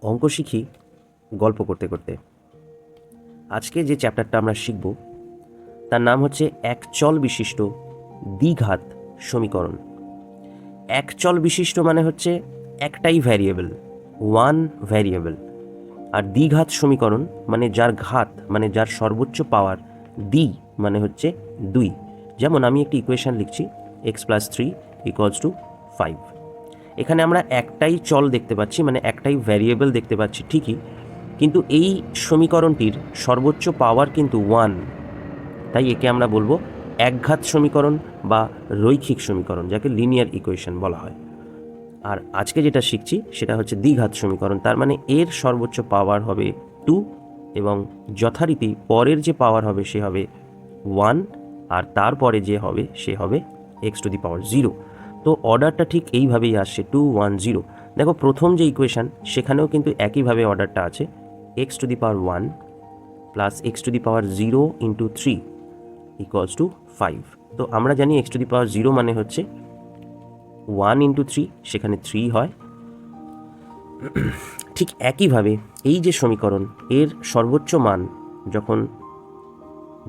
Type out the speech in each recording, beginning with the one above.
অঙ্ক শিখি গল্প করতে করতে। আজকে যে চ্যাপ্টারটা আমরা শিখব তার নাম হচ্ছে একচল বিশিষ্ট দ্বিঘাত সমীকরণ। একচল বিশিষ্ট মানে হচ্ছে একটাই ভ্যারিয়েবল, ওয়ান ভ্যারিয়েবল। আর দ্বিঘাত সমীকরণ মানে যার ঘাত মানে যার সর্বোচ্চ পাওয়ার দ্বি মানে হচ্ছে দুই। যেমন আমি একটি ইকুয়েশন লিখছি x+3 = 5। এখানে আমরা একটাই চল দেখতে পাচ্ছি, মানে একটাই ভ্যারিয়েবল দেখতে পাচ্ছি ঠিকই, কিন্তু এই সমীকরণটির সর্বোচ্চ পাওয়ার কিন্তু 1। তাই একে আমরা বলবো একঘাত সমীকরণ বা রৈখিক সমীকরণ, যাকে লিনিয়ার ইকুয়েশন বলা হয়। আর আজকে যেটা শিখছি সেটা হচ্ছে দ্বিঘাত সমীকরণ। তার মানে এর সর্বোচ্চ পাওয়ার হবে 2 এবং যথারীতি পরের যে পাওয়ার হবে সে হবে 1, আর তারপরে যে হবে সে হবে x⁻0। তো অর্ডারটা ঠিক এইভাবেই আসছে 2 1 0। দেখো প্রথম যে ইকুয়েশান সেখানেও কিন্তু একইভাবে অর্ডারটা আছে x⁻1 প্লাস x⁻0 × 3 = 5। তো আমরা জানি x⁻0 মানে হচ্ছে 1 × 3, সেখানে 3 হয়। ঠিক একইভাবে এই যে সমীকরণ, এর সর্বোচ্চ মান যখন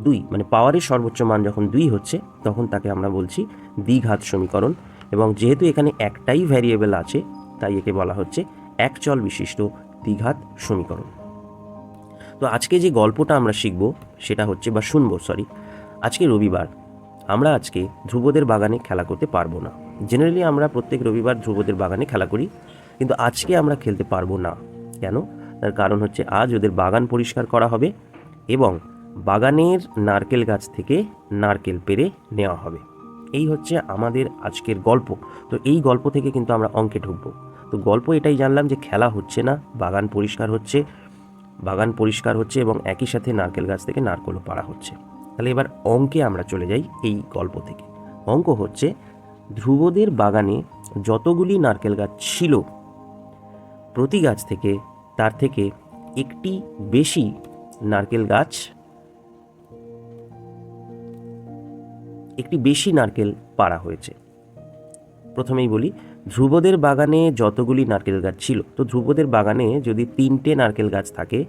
2, মানে পাওয়ারের সর্বোচ্চ মান যখন 2 হচ্ছে, তখন তাকে আমরা বলছি দ্বিঘাত সমীকরণ। এবং যেহেতু এখানে একটাই ভ্যারিয়েবল আছে তাই একে বলা হচ্ছে একচল বিশিষ্ট দ্বিঘাত সমীকরণ। তো আজকে যে গল্পটা আমরা শিখব সেটা হচ্ছে, বা শুনবো সরি, আজকে রবিবার, আমরা আজকে ধ্রুবদের বাগানে খেলা করতে পারবো না। জেনারেলি আমরা প্রত্যেক রবিবার ধ্রুবদের বাগানে খেলা করি, কিন্তু আজকে আমরা খেলতে পারবো না। কেন? তার কারণ হচ্ছে আজ ওদের বাগান পরিষ্কার করা হবে এবং বাগানের নারকেল গাছ থেকে নারকেল পেড়ে নেওয়া হবে। এই হচ্ছে আমাদের আজকের গল্প। তো এই গল্প থেকে কিন্তু আমরা অঙ্কে ঢুকবো। তো গল্প এটাই জানলাম যে খেলা হচ্ছে না, বাগান পরিষ্কার হচ্ছে এবং একই সাথে নারকেল গাছ থেকে নারকেলও পাড়া হচ্ছে। তাহলে এবার অঙ্কে আমরা চলে যাই এই গল্প থেকে। অঙ্ক হচ্ছে, ধ্রুবদের বাগানে যতগুলি নারকেল গাছ ছিল প্রতি গাছ থেকে তার থেকে একটি বেশি নারকেল পাড়া হয়েছে। প্রথমেই বলি, ধ্রুবদের বাগানে যতগুলি নারকেল গাছ ছিল, তো ধ্রুবদের বাগানে যদি 3টে নারকেল গাছ থাকে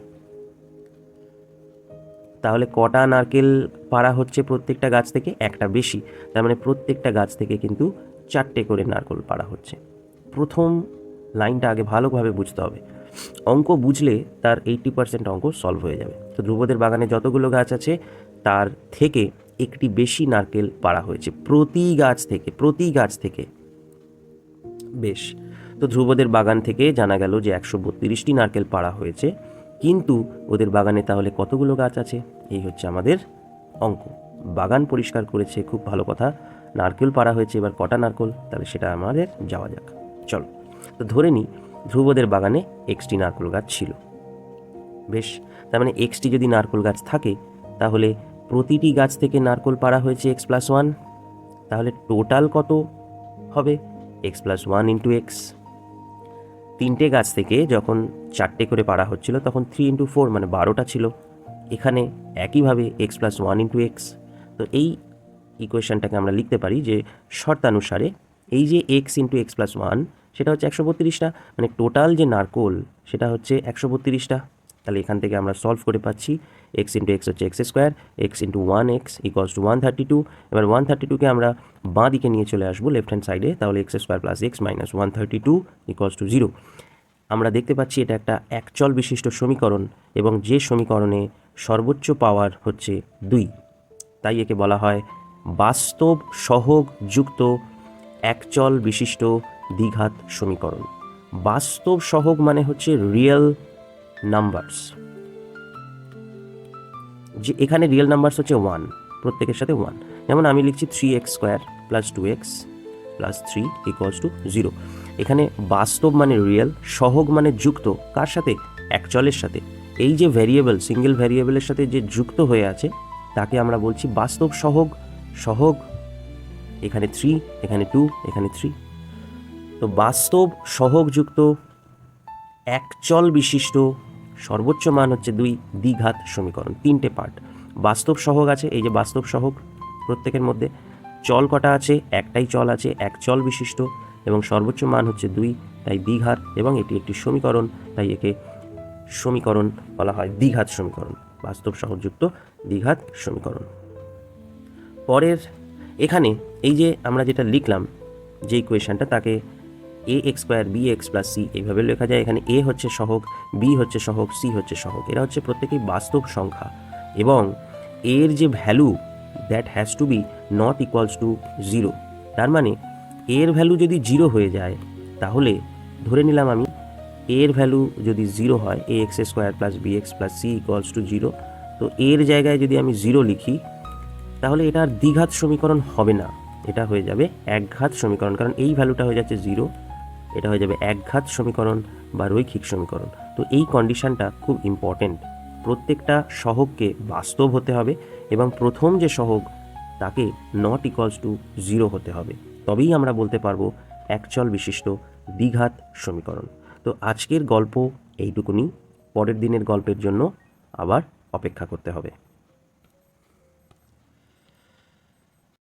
তাহলে কটা নারকেল পাড়া হচ্ছে প্রত্যেকটা গাছ থেকে? একটা বেশি। তার মানে প্রত্যেকটা গাছ থেকে কিন্তু 4টে করে নারকেল পাড়া হচ্ছে। প্রথম লাইনটা আগে ভালোভাবে বুঝতে হবে। অঙ্ক বুঝলে তার 80% অঙ্ক সলভ হয়ে যাবে। তো ধ্রুবদের বাগানে যতগুলো গাছ আছে তার থেকে একটি বেশি নারকেল পাড়া হয়েছে প্রতি গাছ থেকে। বেশ, তো ধ্রুবদের বাগান থেকে জানা গেল যে 132টি নারকেল পাড়া হয়েছে, কিন্তু ওদের বাগানে তাহলে কতগুলো গাছ আছে? এই হচ্ছে আমাদের অঙ্ক। বাগান পরিষ্কার করেছে, খুব ভালো কথা, নারকেল পাড়া হয়েছে, এবার কটা নারকেল, তাহলে সেটা আমাদের যাওয়া যাক। চলো, তো ধরে নিই ধ্রুবদের বাগানে x নারকেল গাছ ছিল। বেশ, তার মানে x যদি নারকেল গাছ থাকে তাহলে প্রতিটি গাছ থেকে নারকেল পাড়া হয়েছে x+1, তাহলে টোটাল কত হবে? x+1 × x। 3টে গাছ থেকে যখন 4টে করে পাড়া হচ্ছিল তখন 3 × 4 মানে 12টা ছিল। এখানে একইভাবে x+1 × x। তো এই ইকুয়েশনটাকে আমরা লিখতে পারি যে শর্তানুসারে এই যে x × x+1 সেটা হচ্ছে 132টা, মানে টোটাল যে নারকেল সেটা হচ্ছে 132টা। তাহলে এখান থেকে আমরা সলভ করে পাচ্ছি x × x হচ্ছে x², x × 1x = 132। এবার 132কে আমরা বাঁ দিকে নিয়ে চলে আসবো লেফট হ্যান্ড সাইডে, তাহলে x² + x - 132 = 0। আমরা দেখতে পাচ্ছি এটা একটা একচল বিশিষ্ট সমীকরণ এবং যে সমীকরণে সর্বোচ্চ পাওয়ার হচ্ছে 2, তাই একে বলা হয় বাস্তব সহগ যুক্ত একচল বিশিষ্ট দ্বিঘাত সমীকরণ। বাস্তব সহগ মানে হচ্ছে রিয়েল নাম্বারস, যে এখানে রিয়েল নাম্বারস হচ্ছে 1, প্রত্যেকের সাথে 1। যেমন আমি লিখছি 3x² + 2x + 3 = 0। এখানে বাস্তব মানে রিয়েল, সহগ মানে যুক্ত, কার সাথে? একচলের সাথে। এই যে ভ্যারিয়েবল, সিঙ্গেল ভ্যারিয়েবলের সাথে যে যুক্ত হয়ে আছে তাকে আমরা বলছি বাস্তব সহগ। সহগ এখানে 3, এখানে 2, এখানে 3। তো বাস্তব সহগযুক্ত একচল বিশিষ্ট সর্বোচ্চ মান হচ্ছে 2 দ্বিঘাত সমীকরণ। 3টে পার্ট। বাস্তব সহগ আছে, এই যে বাস্তব সহগ, প্রত্যেকের মধ্যে চল কটা আছে? একটাই চল আছে, একচল বিশিষ্ট, এবং সর্বোচ্চ মান হচ্ছে 2। তাই দ্বিঘাত, এবং এটি একটি সমীকরণ, তাই একে সমীকরণ বলা হয়, দ্বিঘাত সমীকরণ, বাস্তব সহগযুক্ত দ্বিঘাত সমীকরণ। পরের এখানে এই যে আমরা যেটা লিখলাম যে ইকুয়েশনটা, তাকে ax square bx plus C এইভাবে লেখা যায়। এখানে a হচ্ছে সহগ, b হচ্ছে সহগ, c হচ্ছে সহগ। এরা হচ্ছে প্রত্যেকেই বাস্তব সংখ্যা, এবং এর যে value that has to be not equals to 0। তার মানে এর ভ্যালু যদি 0 হয়ে যায়, তাহলে ধরে নিলাম আমি এর ভ্যালু যদি 0 হয়, ax square plus bx plus C equals to 0, তো এর জায়গায় যদি আমি 0 লিখি, তাহলে এটা আর দ্বিঘাত সমীকরণ হবে না, এটা হয়ে যাবে একঘাত সমীকরণ। কারণ এই ভ্যালুটা হয়ে যাচ্ছে 0, এটা হয়ে যাবে একঘাত সমীকরণ বা রৈখিক সমীকরণ। তো এই কন্ডিশনটা খুব ইম্পর্টেন্ট। প্রত্যেকটা সহগকে বাস্তব হতে হবে, এবং প্রথম যে সহগ তাকে নট ইকুয়ালস টু 0 হতে হবে, তবেই আমরা বলতে পারবো একচল বিশিষ্ট দ্বিঘাত সমীকরণ। তো আজকের গল্প এইটুকুনি, পরের দিনের গল্পের জন্য আবার অপেক্ষা করতে হবে।